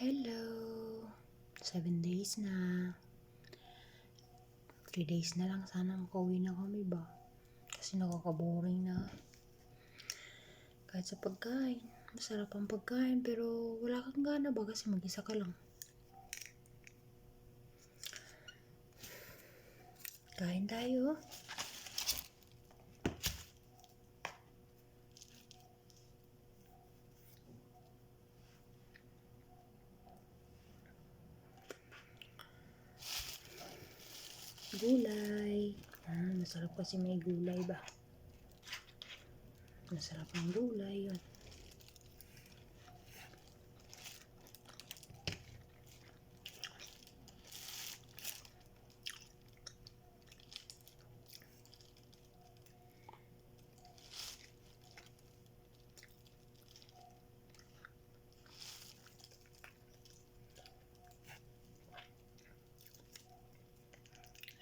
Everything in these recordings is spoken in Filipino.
Hello! 7 days na. 3 days na lang sana makauwi na kami ba? Kasi nakaka-boring na. Kahit sa pagkain. Masarap ang pagkain pero wala kang gana ba kasi mag-isa ka lang. Kain tayo. Gulay. Masarap kasi may gulay ba? Masarap ang gulay yun.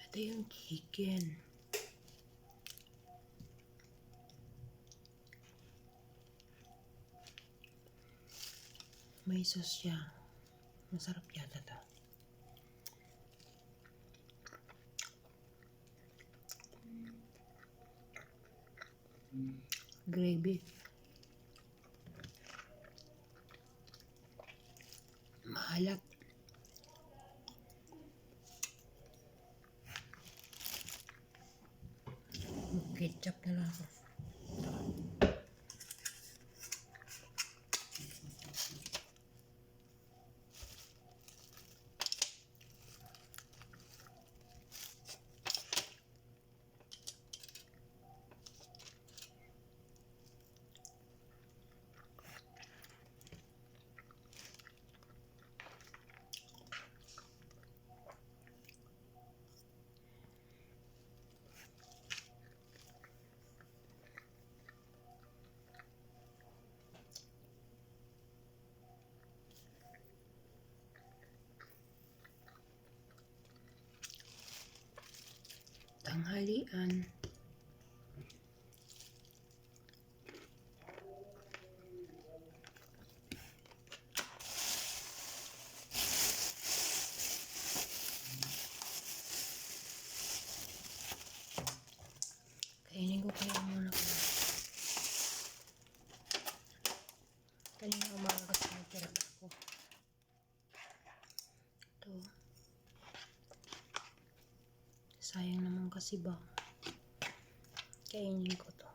Ito yung chicken. May sauce siya. Masarap yata to. Gravy. Maalat. Ketchup na lang ako. Tanghalian. Kainin ko kaya muna ko. Kanina umaga kasi nagtira ako. Ito. Sayang naman kasi ba. Kainin ko to.